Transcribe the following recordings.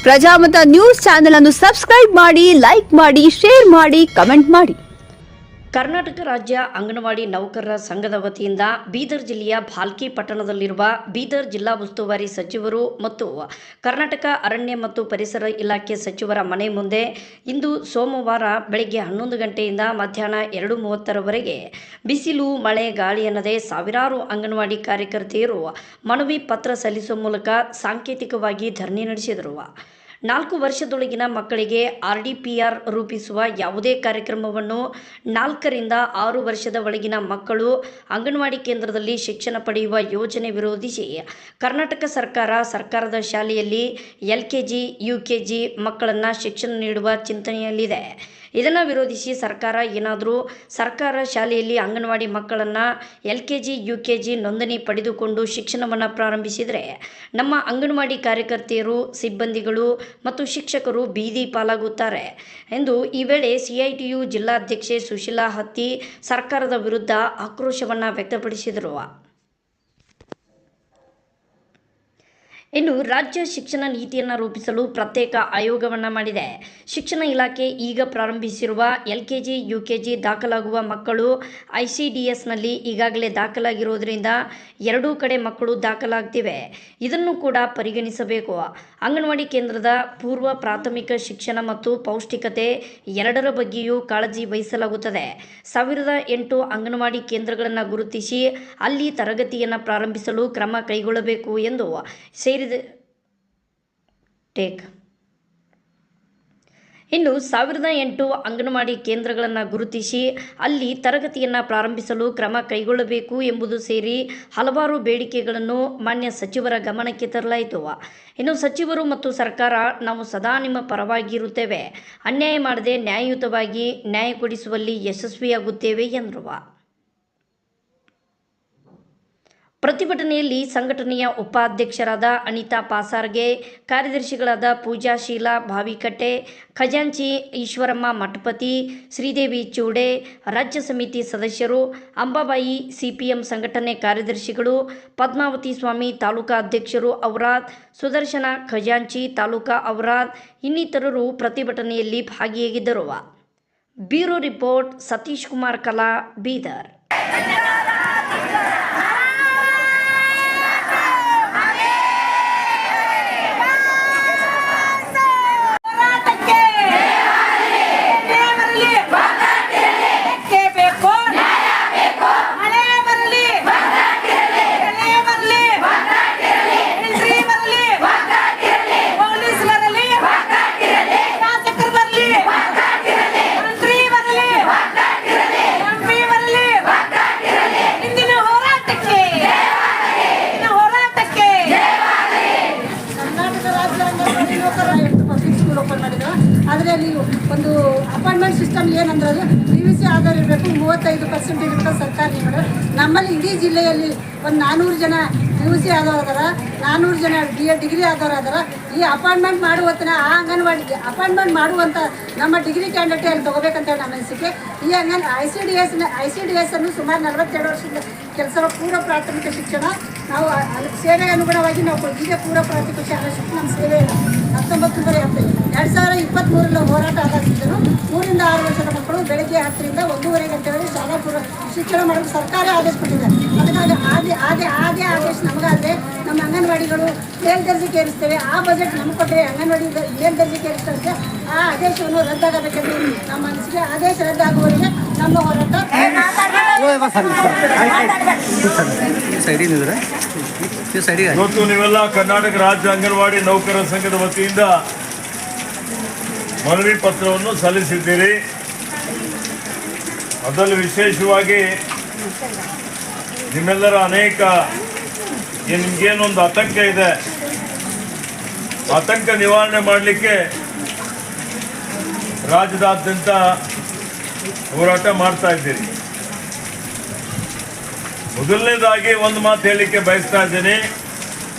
Prajamata news channel ಅನ್ನು subscribe ಮಾಡಿ, like ಮಾಡಿ, ಶೇರ್ ಮಾಡಿ, ಕಮೆಂಟ್ ಮಾಡಿ. ಕರ್ನಾಟಕ ರಾಜ್ಯ ಅಂಗನವಾಡಿ ನೌಕರರ ಸಂಘದ ವತಿಯಿಂದ ಬೀದರ್ ಜಿಲ್ಲೆಯ ಭಾಲ್ಕಿ ಪಟ್ಟಣದಲ್ಲಿರುವ ಬೀದರ್ ಜಿಲ್ಲಾ ಉಸ್ತುವಾರಿ ಸಚಿವರು ಮತ್ತು ಕರ್ನಾಟಕ ಅರಣ್ಯ ಮತ್ತು ಪರಿಸರ ಇಲಾಖೆ ಸಚಿವರ ಮನೆ ಮುಂದೆ ಇಂದು ಸೋಮವಾರ ಬೆಳಗ್ಗೆ 11 ಗಂಟೆಯಿಂದ ಮಧ್ಯಾಹ್ನ 2:30ರವರೆಗೆ ಬಿಸಿಲು, ಮಳೆ, ಗಾಳಿ ಎನ್ನದೇ ಸಾವಿರಾರು ಅಂಗನವಾಡಿ ಕಾರ್ಯಕರ್ತೆಯರು ಮನವಿ ಪತ್ರ ಸಲ್ಲಿಸುವ ಮೂಲಕ ಸಾಂಕೇತಿಕವಾಗಿ ಧರಣಿ ನಡೆಸಿದರು. 4 ವರ್ಷದೊಳಗಿನ ಮಕ್ಕಳಿಗೆ RDPR ರೂಪಿಸುವ ಯಾವುದೇ ಕಾರ್ಯಕ್ರಮವನ್ನು 4 ರಿಂದ 6 ವರ್ಷದ ಒಳಗಿನ ಮಕ್ಕಳು ಅಂಗನವಾಡಿ ಕೇಂದ್ರದಲ್ಲಿ ಶಿಕ್ಷಣ ಪಡೆಯುವ ಯೋಜನೆ ವಿರೋಧಿಸಿ ಕರ್ನಾಟಕ ಸರ್ಕಾರದ ಶಾಲೆಯಲ್ಲಿ LKG, UKG ಮಕ್ಕಳನ್ನು ಶಿಕ್ಷಣ ನೀಡುವ ಚಿಂತನೆಯಲ್ಲಿದೆ. ಇದನ್ನು ವಿರೋಧಿಸಿ ಸರ್ಕಾರ ಶಾಲೆಯಲ್ಲಿ ಅಂಗನವಾಡಿ ಮಕ್ಕಳನ್ನು LKG, UKG ನೋಂದಣಿ ಪಡೆದುಕೊಂಡು ಶಿಕ್ಷಣವನ್ನು ಪ್ರಾರಂಭಿಸಿದರೆ ನಮ್ಮ ಅಂಗನವಾಡಿ ಕಾರ್ಯಕರ್ತೆಯರು, ಸಿಬ್ಬಂದಿಗಳು ಮತ್ತು ಶಿಕ್ಷಕರು ಬೀದಿ ಪಾಲಾಗುತ್ತಾರೆ ಎಂದು ಈ ವೇಳೆ CITU ಜಿಲ್ಲಾಧ್ಯಕ್ಷೆ ಸುಶೀಲಾ ಹತ್ತಿ ಸರ್ಕಾರದ ವಿರುದ್ಧ ಆಕ್ರೋಶವನ್ನು ವ್ಯಕ್ತಪಡಿಸಿದರು. ಇನ್ನು ರಾಜ್ಯ ಶಿಕ್ಷಣ ನೀತಿಯನ್ನು ರೂಪಿಸಲು ಪ್ರತ್ಯೇಕ ಆಯೋಗವನ್ನು ಮಾಡಿದೆ. ಶಿಕ್ಷಣ ಇಲಾಖೆ ಈಗ ಪ್ರಾರಂಭಿಸಿರುವ LKG, UKG ದಾಖಲಾಗುವ ಮಕ್ಕಳು ICDSನಲ್ಲಿ ಈಗಾಗಲೇ ದಾಖಲಾಗಿರುವುದರಿಂದ ಎರಡೂ ಕಡೆ ಮಕ್ಕಳು ದಾಖಲಾಗ್ತಿವೆ. ಇದನ್ನು ಕೂಡ ಪರಿಗಣಿಸಬೇಕು. ಅಂಗನವಾಡಿ ಕೇಂದ್ರದ ಪೂರ್ವ ಪ್ರಾಥಮಿಕ ಶಿಕ್ಷಣ ಮತ್ತು ಪೌಷ್ಟಿಕತೆ ಎರಡರ ಬಗ್ಗೆಯೂ ಕಾಳಜಿ ವಹಿಸಲಾಗುತ್ತದೆ. 1008 ಅಂಗನವಾಡಿ ಕೇಂದ್ರಗಳನ್ನು ಗುರುತಿಸಿ ಅಲ್ಲಿ ತರಗತಿಯನ್ನು ಪ್ರಾರಂಭಿಸಲು ಕ್ರಮ ಕೈಗೊಳ್ಳಬೇಕು ಎಂದು ಇನ್ನು 1008 ಅಂಗನವಾಡಿ ಕೇಂದ್ರಗಳನ್ನು ಗುರುತಿಸಿ ಅಲ್ಲಿ ತರಗತಿಯನ್ನು ಪ್ರಾರಂಭಿಸಲು ಕ್ರಮ ಕೈಗೊಳ್ಳಬೇಕು ಎಂಬುದು ಸೇರಿ ಹಲವಾರು ಬೇಡಿಕೆಗಳನ್ನು ಮಾನ್ಯ ಸಚಿವರ ಗಮನಕ್ಕೆ ತರಲಾಯಿತು. ಇನ್ನು ಸಚಿವರು ಮತ್ತು ಸರ್ಕಾರ ನಾವು ಸದಾ ನಿಮ್ಮ ಪರವಾಗಿ ಇರುತ್ತೇವೆ, ಅನ್ಯಾಯ ಮಾಡದೆ ನ್ಯಾಯಯುತವಾಗಿ ನ್ಯಾಯ ಕೊಡಿಸುವಲ್ಲಿ ಯಶಸ್ವಿಯಾಗುತ್ತೇವೆ ಎಂದರು. ಪ್ರತಿಭಟನೆಯಲ್ಲಿ ಸಂಘಟನೆಯ ಉಪಾಧ್ಯಕ್ಷರಾದ ಅನಿತಾ ಪಾಸಾರ್ಗೆ, ಕಾರ್ಯದರ್ಶಿಗಳಾದ ಪೂಜಾ ಶೀಲಾ ಭಾವಿಕಟ್ಟೆ, ಖಜಾಂಚಿ ಈಶ್ವರಮ್ಮ ಮಠಪತಿ, ಶ್ರೀದೇವಿ ಚೂಡೆ, ರಾಜ್ಯ ಸಮಿತಿ ಸದಸ್ಯರು, ಅಂಬಾಬಾಯಿ CPM ಸಂಘಟನೆ ಕಾರ್ಯದರ್ಶಿಗಳು, ಪದ್ಮಾವತಿ ಸ್ವಾಮಿ ತಾಲೂಕಾ ಅಧ್ಯಕ್ಷರು ಔರಾದ್, ಸುದರ್ಶನ ಖಜಾಂಚಿ ತಾಲೂಕಾ ಔರಾದ್ ಇನ್ನಿತರರು ಪ್ರತಿಭಟನೆಯಲ್ಲಿ ಭಾಗಿಯಾಗಿದ್ದರು. ಬ್ಯೂರೋ ರಿಪೋರ್ಟ್ ಸತೀಶ್ ಕುಮಾರ್ ಕಲಾ, ಬೀದರ್. ಅದರಲ್ಲಿ ಒಂದು ಅಪಾಯಿಂಟ್ಮೆಂಟ್ ಸಿಸ್ಟಮ್ ಏನಂದ್ರೆ ಅದು PVC ಆಧಾರ ಇರಬೇಕು, 35% ಇರುತ್ತೆ ಸರ್ಕಾರಿ. ನಮ್ಮಲ್ಲಿ ಇಡೀ ಜಿಲ್ಲೆಯಲ್ಲಿ ಒಂದು 400 ಜನ PVC ಆದವರು ಅದಾರ, 400 ಜನ ಡಿಗ್ರಿ ಆದವರು ಅದಾರ. ಈ ಅಪಾಯಿಂಟ್ಮೆಂಟ್ ಮಾಡುವತ್ತನ ಆ ಅಂಗನವಾಡಿಗೆ ಅಪಾಯಿಂಟ್ಮೆಂಟ್ ಮಾಡುವಂಥ ನಮ್ಮ ಡಿಗ್ರಿ ಕ್ಯಾಂಡಿಡೇಟ್ ಅಲ್ಲಿ ತೊಗೋಬೇಕಂತೇಳಿ ನಮ್ಮ ಅನಿಸಿಕೆ. ಈ ICDS ಅನ್ನು ಸುಮಾರು 42 ವರ್ಷದ ಕೆಲಸ ಪೂರ್ವ ಪ್ರಾಥಮಿಕ ಶಿಕ್ಷಣ ನಾವು ಸೇವೆಗೆ ಅನುಗುಣವಾಗಿ ನಾವು ಈಗ ಪೂರ್ವ ಪ್ರಾಥಮಿಕ ಶಾಲಾ ಶಿಕ್ಷಣ ನಮ್ಮ ಸೇವೆ 2023 ಹೋರಾಟ ಆರಂಭಿಸಿದರು. 3 ರಿಂದ 6 ವರ್ಷದ ಮಕ್ಕಳು ಬೆಳಗ್ಗೆ 10 ರಿಂದ 1:30 ಗಂಟೆವರೆಗೆ ಶಾಲಾ ಪೂರ್ವ ಶಿಕ್ಷಣ ಮಾಡಲು ಸರ್ಕಾರ ಆದೇಶ ಕೊಟ್ಟಿದೆ. ಅದಕ್ಕಾಗಿ ಆದೇ ಆದೇಶ ನಮಗಾದರೆ ನಮ್ಮ ಅಂಗನವಾಡಿಗಳು ಮೇಲ್ದರ್ಜೆಗೆ ಏರಿಸ್ತೇವೆ. ಆ ಬಜೆಟ್ ನಮಗೆ ಕೊಟ್ಟರೆ ಅಂಗನವಾಡಿ ಮೇಲ್ದರ್ಜೆಗೆ ಏರಿಸ್ತಂತೆ ಆ ಆದೇಶವನ್ನು ರದ್ದಾಗಬೇಕೆಂದು ನಮ್ಮ ಅನಿಸಿಕೆ. ಆದೇಶ ರದ್ದಾಗುವವರೆಗೆ ನಮ್ಮ ಹೋರಾಟ. ಇವತ್ತು ನೀವೆಲ್ಲ ಕರ್ನಾಟಕ ರಾಜ್ಯ ಅಂಗನವಾಡಿ ನೌಕರರ ಸಂಘದ ವತಿಯಿಂದ ಮನವಿ ಪತ್ರವನ್ನು ಸಲ್ಲಿಸಿದ್ದೀರಿ. ಅದರಲ್ಲಿ ವಿಶೇಷವಾಗಿ ನಿಮ್ಮೆಲ್ಲರ ಅನೇಕ ನಿಮಗೇನೊಂದು ಆತಂಕ ಇದೆ, ಆತಂಕ ನಿವಾರಣೆ ಮಾಡಲಿಕ್ಕೆ ರಾಜ್ಯದಾದ್ಯಂತ ಹೋರಾಟ ಮಾಡ್ತಾ ಇದ್ದೀರಿ. ಮೊದಲನೇದಾಗಿ ಒಂದು ಮಾತು ಹೇಳಲಿಕ್ಕೆ ಬಯಸ್ತಾ ಇದ್ದೀನಿ.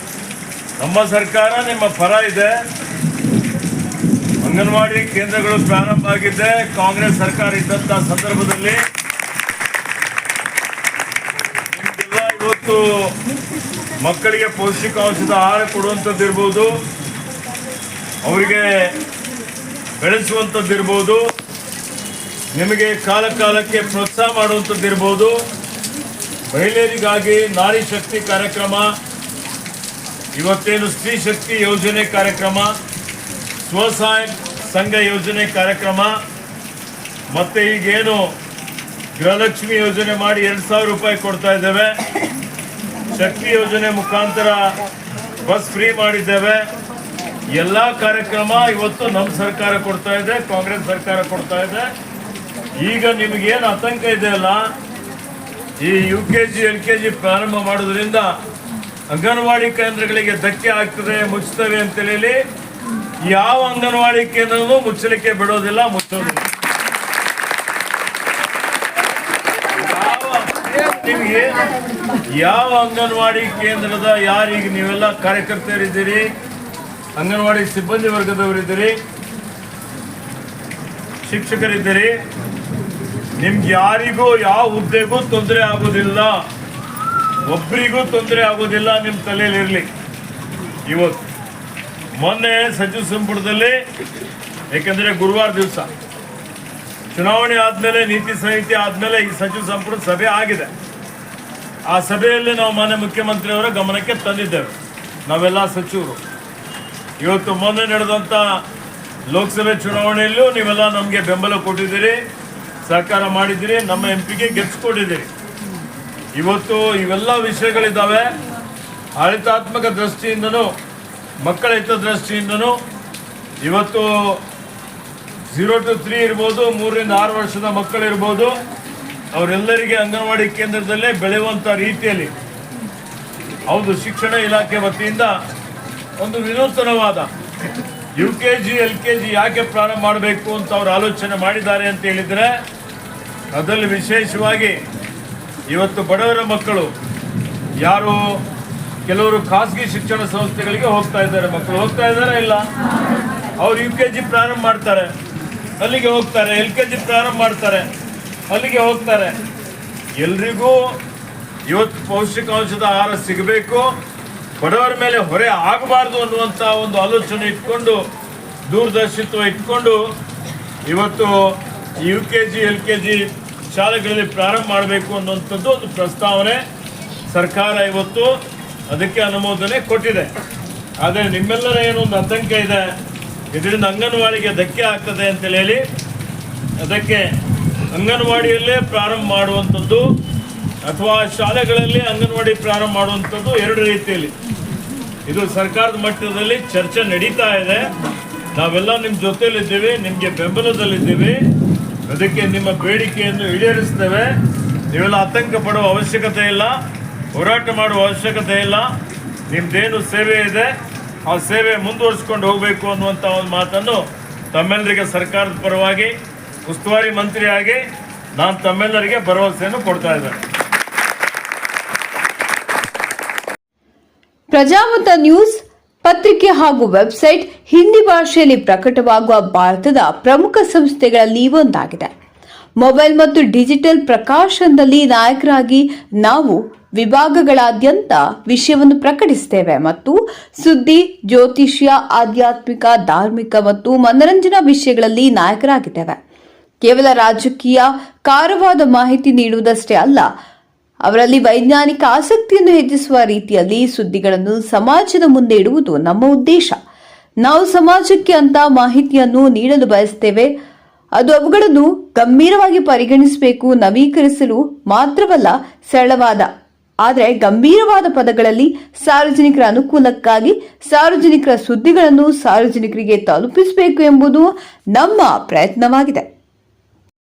ನಮ್ಮ ಸರ್ಕಾರ ನಿಮ್ಮ ಪರ ಇದೆ. ಅಂಗನವಾಡಿ ಕೇಂದ್ರಗಳು ಪ್ರಾರಂಭ ಆಗಿದ್ದೆ ಕಾಂಗ್ರೆಸ್ ಸರ್ಕಾರ ಇದ್ದಂಥ ಸಂದರ್ಭದಲ್ಲಿ. ಇವತ್ತು ಮಕ್ಕಳಿಗೆ ಪೌಷ್ಟಿಕಾಂಶದ ಆಹಾರ ಕೊಡುವಂಥದ್ದು ಇರ್ಬೋದು, ಅವರಿಗೆ ಬೆಳೆಸುವಂಥದ್ದಿರ್ಬೋದು, ನಿಮಗೆ ಕಾಲಕ್ಕೆ ಪ್ರೋತ್ಸಾಹ ಮಾಡುವಂಥದ್ದಿರ್ಬೋದು, ಮಹಿಳೆಯರಿಗಾಗಿ ನಾರಿ ಶಕ್ತಿ ಕಾರ್ಯಕ್ರಮ, ಇವತ್ತೇನು ಸ್ತ್ರೀ ಶಕ್ತಿ ಯೋಜನೆ ಕಾರ್ಯಕ್ರಮ, ಸ್ವಸಹಾಯ ಸಂಘ ಯೋಜನೆ ಕಾರ್ಯಕ್ರಮ, ಮತ್ತು ಈಗೇನು ಗೃಹಲಕ್ಷ್ಮಿ ಯೋಜನೆ ಮಾಡಿ 2,000 ರೂಪಾಯಿ ಕೊಡ್ತಾ ಇದ್ದೇವೆ, ಶಕ್ತಿ ಯೋಜನೆ ಮುಖಾಂತರ ಬಸ್ ಫ್ರೀ ಮಾಡಿದ್ದೇವೆ. ಎಲ್ಲ ಕಾರ್ಯಕ್ರಮ ಇವತ್ತು ನಮ್ಮ ಸರ್ಕಾರ ಕೊಡ್ತಾ ಇದೆ, ಕಾಂಗ್ರೆಸ್ ಸರ್ಕಾರ ಕೊಡ್ತಾ ಇದೆ. ಈಗ ನಿಮಗೇನು ಆತಂಕ ಇದೆಯಲ್ಲ, ಈ UKG LKG ಪ್ರಾರಂಭ ಮಾಡೋದ್ರಿಂದ ಅಂಗನವಾಡಿ ಕೇಂದ್ರಗಳಿಗೆ ಧಕ್ಕೆ ಆಗ್ತದೆ, ಮುಚ್ಚುತ್ತವೆ ಅಂತೇಳಿ ಯಾವ ಅಂಗನವಾಡಿ ಕೇಂದ್ರನೂ ಮುಚ್ಚಲಿಕ್ಕೆ ಬಿಡೋದಿಲ್ಲ, ಮುಚ್ಚೋದಿಲ್ಲ. ನಿಮಗೆ ಯಾವ ಅಂಗನವಾಡಿ ಕೇಂದ್ರದ ಯಾರೀಗ ನೀವೆಲ್ಲ ಕಾರ್ಯಕರ್ತರಿದ್ದೀರಿ, ಅಂಗನವಾಡಿ ಸಿಬ್ಬಂದಿ ವರ್ಗದವರಿದ್ದೀರಿ, ಶಿಕ್ಷಕರಿದ್ದೀರಿ, ನಿಮ್ಗೆ ಯಾರಿಗೂ ಯಾವ ಹುದ್ದೆಗೂ ತೊಂದರೆ ಆಗೋದಿಲ್ಲ, ಒಬ್ಬರಿಗೂ ತೊಂದರೆ ಆಗೋದಿಲ್ಲ. ನಿಮ್ಮ ತಲೆಯಲ್ಲಿರಲಿ. ಇವತ್ತು ಮೊನ್ನೆ ಸಚಿವ ಸಂಪುಟದಲ್ಲಿ, ಏಕೆಂದರೆ ಗುರುವಾರ ದಿವಸ ಚುನಾವಣೆ ಆದಮೇಲೆ, ನೀತಿ ಸಂಹಿತೆ ಆದಮೇಲೆ ಈ ಸಚಿವ ಸಂಪುಟ ಸಭೆ ಆಗಿದೆ. ಆ ಸಭೆಯಲ್ಲಿ ನಾವು ಮಾನ್ಯ ಮುಖ್ಯಮಂತ್ರಿಯವರ ಗಮನಕ್ಕೆ ತಂದಿದ್ದೇವೆ, ನಾವೆಲ್ಲ ಸಚಿವರು. ಇವತ್ತು ಮೊನ್ನೆ ನಡೆದಂಥ ಲೋಕಸಭೆ ಚುನಾವಣೆಯಲ್ಲೂ ನೀವೆಲ್ಲ ನಮಗೆ ಬೆಂಬಲ ಕೊಟ್ಟಿದ್ದೀರಿ, ಸಹಕಾರ ಮಾಡಿದ್ದೀರಿ, ನಮ್ಮ MP ಗೆ ಗೆಲ್ಲಿಸ್ಕೊಟ್ಟಿದ್ದೀರಿ. ಇವತ್ತು ಇವೆಲ್ಲ ವಿಷಯಗಳಿದ್ದಾವೆ. ಆಡಳಿತಾತ್ಮಕ ದೃಷ್ಟಿಯಿಂದನೂ ಮಕ್ಕಳ ಹಿತದೃಷ್ಟಿಯಿಂದನೂ ಇವತ್ತು 0 to 3 ಇರ್ಬೋದು, 3 ರಿಂದ 6 ವರ್ಷದ ಮಕ್ಕಳಿರ್ಬೋದು, ಅವರೆಲ್ಲರಿಗೆ ಅಂಗನವಾಡಿ ಕೇಂದ್ರದಲ್ಲೇ ಬೆಳೆಯುವಂಥ ರೀತಿಯಲ್ಲಿ ಹೌದು ಶಿಕ್ಷಣ ಇಲಾಖೆ ವತಿಯಿಂದ ಒಂದು ವಿನೂತನವಾದ UKG LKG ಯಾಕೆ ಪ್ರಾರಂಭ ಮಾಡಬೇಕು ಅಂತ ಅವರು ಆಲೋಚನೆ ಮಾಡಿದ್ದಾರೆ ಅಂತ ಹೇಳಿದರೆ, ಅದರಲ್ಲಿ ವಿಶೇಷವಾಗಿ ಇವತ್ತು ಬಡವರ ಮಕ್ಕಳು ಯಾರು ಕೆಲವರು ಖಾಸಗಿ ಶಿಕ್ಷಣ ಸಂಸ್ಥೆಗಳಿಗೆ ಹೋಗ್ತಾ ಇದ್ದಾರೆ, ಮಕ್ಕಳು ಹೋಗ್ತಾ ಇದ್ದಾರೆ ಇಲ್ಲ, ಅವರು UKG ಪ್ರಾರಂಭ ಮಾಡ್ತಾರೆ, ಅಲ್ಲಿಗೆ ಹೋಗ್ತಾರೆ, LKG ಪ್ರಾರಂಭ ಮಾಡ್ತಾರೆ, ಅಲ್ಲಿಗೆ ಹೋಗ್ತಾರೆ. ಎಲ್ರಿಗೂ ಇವತ್ತು ಪೌಷ್ಟಿಕಾಂಶದ ಆಹಾರ ಸಿಗಬೇಕು, ಬಡವರ ಮೇಲೆ ಹೊರೆ ಆಗಬಾರ್ದು ಅನ್ನುವಂಥ ಒಂದು ಆಲೋಚನೆ ಇಟ್ಕೊಂಡು, ದೂರದರ್ಶಿತ್ವ ಇಟ್ಕೊಂಡು ಇವತ್ತು UKG LKG ಶಾಲೆಗಳಲ್ಲಿ ಪ್ರಾರಂಭ ಮಾಡಬೇಕು ಅನ್ನುವಂಥದ್ದು ಒಂದು ಪ್ರಸ್ತಾವನೆ ಸರ್ಕಾರ ಇವತ್ತು ಅದಕ್ಕೆ ಅನುಮೋದನೆ ಕೊಟ್ಟಿದೆ. ಆದರೆ ನಿಮ್ಮೆಲ್ಲರ ಏನೊಂದು ಆತಂಕ ಇದೆ, ಇದರಿಂದ ಅಂಗನವಾಡಿಗೆ ಧಕ್ಕೆ ಆಗ್ತದೆ ಅಂತೇಳಿ ಹೇಳಿ ಅದಕ್ಕೆ ಅಂಗನವಾಡಿಯಲ್ಲೇ ಪ್ರಾರಂಭ ಮಾಡುವಂಥದ್ದು ಅಥವಾ ಶಾಲೆಗಳಲ್ಲಿ ಅಂಗನವಾಡಿ ಪ್ರಾರಂಭ ಮಾಡುವಂಥದ್ದು 2 ರೀತಿಯಲ್ಲಿ. ಇದು ಸರ್ಕಾರದ ಮಟ್ಟದಲ್ಲಿ ಚರ್ಚೆ ನಡೀತಾ ಇದೆ. ನಾವೆಲ್ಲ ನಿಮ್ಮ ಜೊತೆಯಲ್ಲಿದ್ದೀವಿ, ನಿಮಗೆ ಬೆಂಬಲದಲ್ಲಿದ್ದೀವಿ. ಅದಕ್ಕೆ ನಿಮ್ಮ ಬೇಡಿಕೆಯನ್ನು ಈಡೇರಿಸ್ತೇವೆ. ನೀವೆಲ್ಲ ಆತಂಕ ಪಡುವ ಅವಶ್ಯಕತೆ ಇಲ್ಲ, ಹೋರಾಟ ಮಾಡುವ ಅವಶ್ಯಕತೆ ಇಲ್ಲ. ನಿಮ್ಮದೇನು ಸೇವೆ ಇದೆ ಆ ಸೇವೆ ಮುಂದುವರಿಸ್ಕೊಂಡು ಹೋಗಬೇಕು ಅನ್ನುವಂಥ ಒಂದು ಮಾತನ್ನು ತಮ್ಮೆಲ್ಲರಿಗೆ ಸರ್ಕಾರದ ಪರವಾಗಿ ಉಸ್ತುವಾರಿ ಮಂತ್ರಿಯಾಗಿ ನಾನು ತಮ್ಮೆಲ್ಲರಿಗೆ ಭರವಸೆಯನ್ನು ಕೊಡ್ತಾ ಇದ್ದೇನೆ. ಪ್ರಜಾಮತ ನ್ಯೂಸ್ ಪತ್ರಿಕೆ ಹಾಗೂ ವೆಬ್ಸೈಟ್ ಹಿಂದಿ ಭಾಷೆಯಲ್ಲಿ ಪ್ರಕಟವಾಗುವ ಭಾರತದ ಪ್ರಮುಖ ಸಂಸ್ಥೆಗಳಲ್ಲಿ ಒಂದಾಗಿದೆ. ಮೊಬೈಲ್ ಮತ್ತು ಡಿಜಿಟಲ್ ಪ್ರಕಾಶನದಲ್ಲಿ ನಾಯಕರಾಗಿ ನಾವು ವಿಭಾಗಗಳಾದ್ಯಂತ ವಿಷಯವನ್ನು ಪ್ರಕಟಿಸುತ್ತೇವೆ ಮತ್ತು ಸುದ್ದಿ, ಜ್ಯೋತಿಷ್ಯ, ಆಧ್ಯಾತ್ಮಿಕ, ಧಾರ್ಮಿಕ ಮತ್ತು ಮನರಂಜನಾ ವಿಷಯಗಳಲ್ಲಿ ನಾಯಕರಾಗಿದ್ದೇವೆ. ಕೇವಲ ರಾಜಕೀಯ ಕಾರವಾದ ಮಾಹಿತಿ ನೀಡುವುದಷ್ಟೇ ಅಲ್ಲ, ಅವರಲ್ಲಿ ವೈಜ್ಞಾನಿಕ ಆಸಕ್ತಿಯನ್ನು ಹೆಚ್ಚಿಸುವ ರೀತಿಯಲ್ಲಿ ಸುದ್ದಿಗಳನ್ನು ಸಮಾಜದ ಮುಂದೆ ಇಡುವುದು ನಮ್ಮ ಉದ್ದೇಶ. ನಾವು ಸಮಾಜಕ್ಕೆ ಅಂತ ಮಾಹಿತಿಯನ್ನು ನೀಡಲು ಬಯಸುತ್ತೇವೆ. ಅದು ಅವುಗಳನ್ನು ಗಂಭೀರವಾಗಿ ಪರಿಗಣಿಸಬೇಕು, ನವೀಕರಿಸಲು ಮಾತ್ರವಲ್ಲ, ಸರಳವಾದ ಆದರೆ ಗಂಭೀರವಾದ ಪದಗಳಲ್ಲಿ ಸಾರ್ವಜನಿಕರ ಅನುಕೂಲಕ್ಕಾಗಿ ಸಾರ್ವಜನಿಕರ ಸುದ್ದಿಗಳನ್ನು ಸಾರ್ವಜನಿಕರಿಗೆ ತಲುಪಿಸಬೇಕು ಎಂಬುದು ನಮ್ಮ ಪ್ರಯತ್ನವಾಗಿದೆ.